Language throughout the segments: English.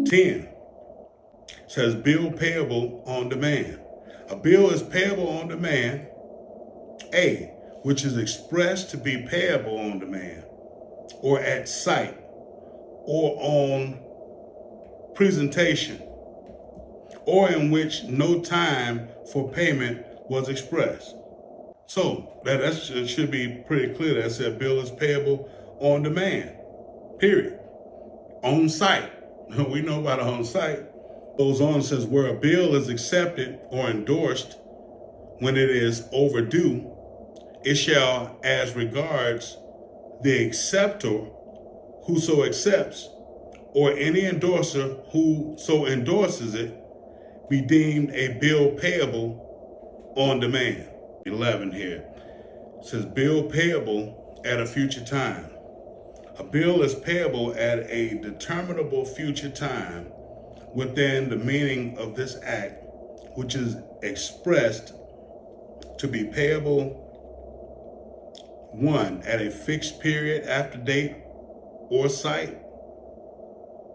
10 says bill payable on demand. A bill is payable on demand, A, which is expressed to be payable on demand or at sight or on presentation, or in which no time for payment was expressed. So that should be pretty clear. That said bill is payable on demand, period. On site. We know about on site. Goes on and says where a bill is accepted or endorsed when it is overdue, it shall, as regards the acceptor who so accepts, or any endorser who so endorses it, be deemed a bill payable on demand. 11 here says bill payable at a future time. A bill is payable at a determinable future time within the meaning of this act, which is expressed to be payable, 1, at a fixed period after date or site,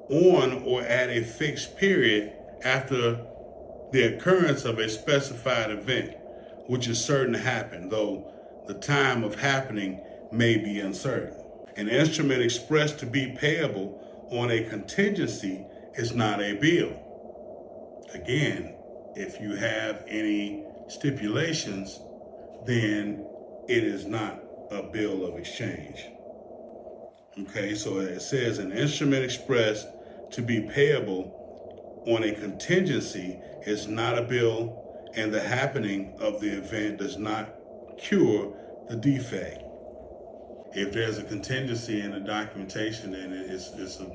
on or at a fixed period after the occurrence of a specified event, which is certain to happen, though the time of happening may be uncertain. An instrument expressed to be payable on a contingency is not a bill. Again, if you have any stipulations, then it is not a bill of exchange. Okay, so it says an instrument expressed to be payable on a contingency is not a bill, and the happening of the event does not cure the defect. If there's a contingency in the documentation, then it's of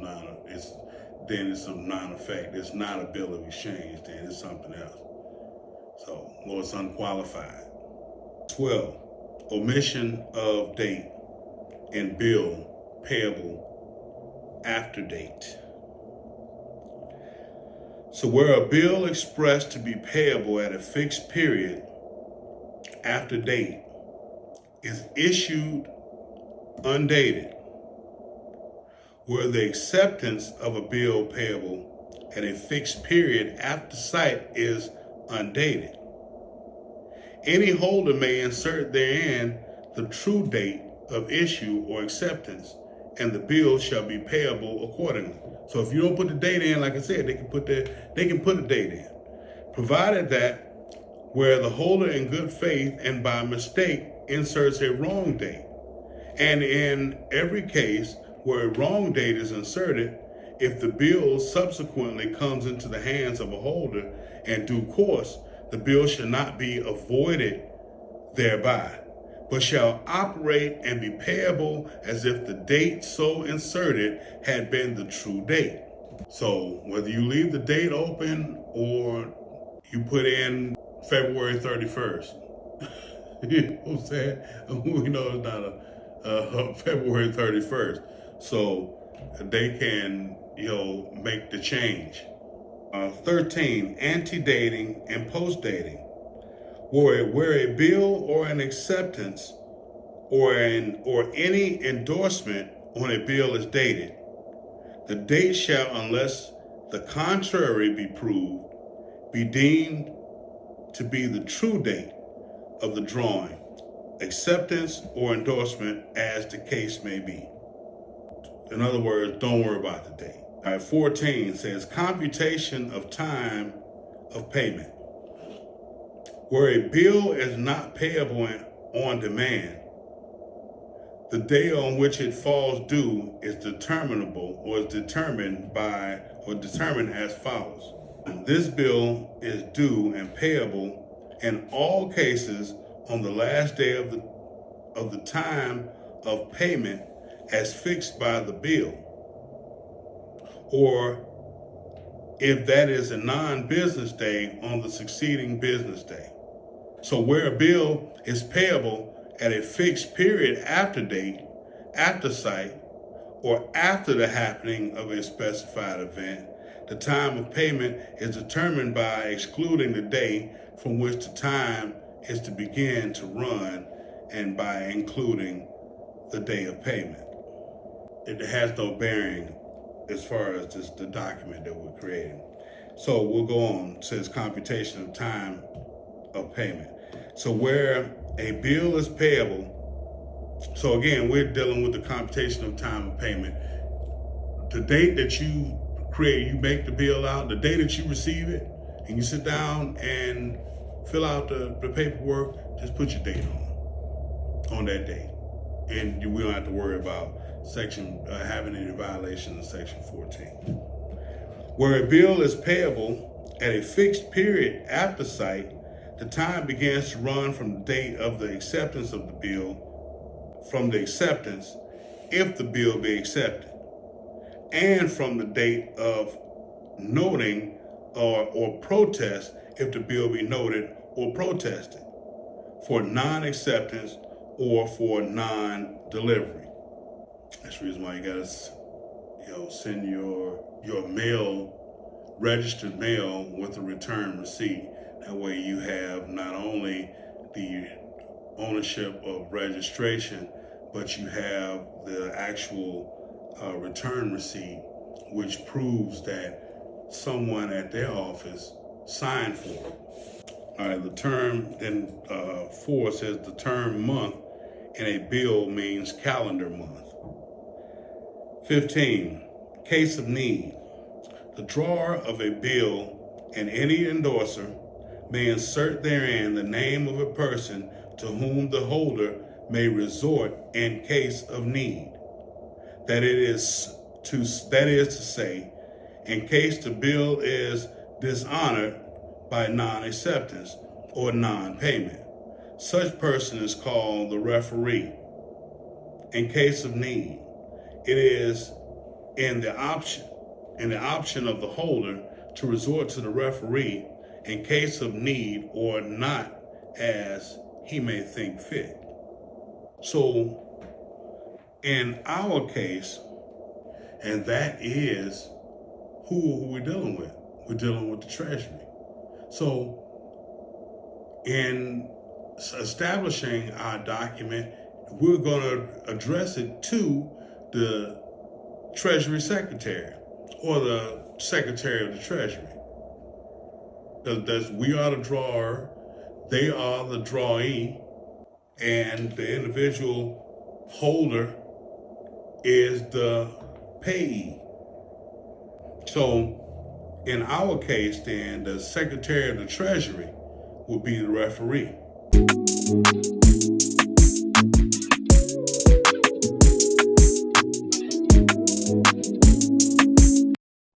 non-effect. It's not a bill of exchange, then it's something else. So, well, it's unqualified. 12, omission of date in bill payable after date. So where a bill expressed to be payable at a fixed period after date is issued undated, where the acceptance of a bill payable at a fixed period after sight is undated, any holder may insert therein the true date of issue or acceptance, and the bill shall be payable accordingly. So if you don't put the date in, like I said, they can put the date in, provided that where the holder in good faith and by mistake inserts a wrong date. And in every case where a wrong date is inserted, if the bill subsequently comes into the hands of a holder in due course, the bill shall not be avoided thereby, but shall operate and be payable as if the date so inserted had been the true date. So whether you leave the date open or you put in February 31st, you know what I'm saying? We know it's not a February 31st. So they can, make the change. 13, antedating and postdating. Where a bill or an acceptance or any endorsement on a bill is dated, the date shall, unless the contrary be proved, be deemed to be the true date of the drawing, acceptance, or endorsement as the case may be. In other words, don't worry about the date. All right, 14 says computation of time of payment. Where a bill is not payable on demand, the day on which it falls due is determinable or is determined as follows. This bill is due and payable in all cases on the last day of the time of payment as fixed by the bill, or if that is a non-business day, on the succeeding business day. So where a bill is payable at a fixed period after date, after sight, or after the happening of a specified event, the time of payment is determined by excluding the day from which the time is to begin to run and by including the day of payment. It has no bearing as far as just the document that we're creating. So we'll go on. It says computation of time of payment. So where a bill is payable, so again, we're dealing with the computation of time of payment. The date that you create, you make the bill out, the day that you receive it, and you sit down and fill out the paperwork, just put your date on that date. And we don't have to worry about having any violation of section 14. Where a bill is payable at a fixed period after sight, the time begins to run from the date of the acceptance of the bill, from the acceptance, if the bill be accepted, and from the date of noting or protest, if the bill be noted or protested, for non-acceptance or for non-delivery. That's the reason why you gotta, send your mail, registered mail with a return receipt. That way you have not only the ownership of registration, but you have the actual return receipt, which proves that someone at their office signed for it. All right, the term in 4 says the term month in a bill means calendar month. 15, case of need. The drawer of a bill and any endorser may insert therein the name of a person to whom the holder may resort in case of need. That is to say, in case the bill is dishonored by non-acceptance or non-payment. Such person is called the referee. In case of need, it is in the option of the holder to resort to the referee in case of need or not, as he may think fit. So in our case, and that is who we're dealing with. We're dealing with the Treasury. So in establishing our document, we're going to address it to the Treasury Secretary or the Secretary of the Treasury. Because we are the drawer, they are the drawee, and the individual holder is the payee. So in our case, then, the Secretary of the Treasury will be the referee.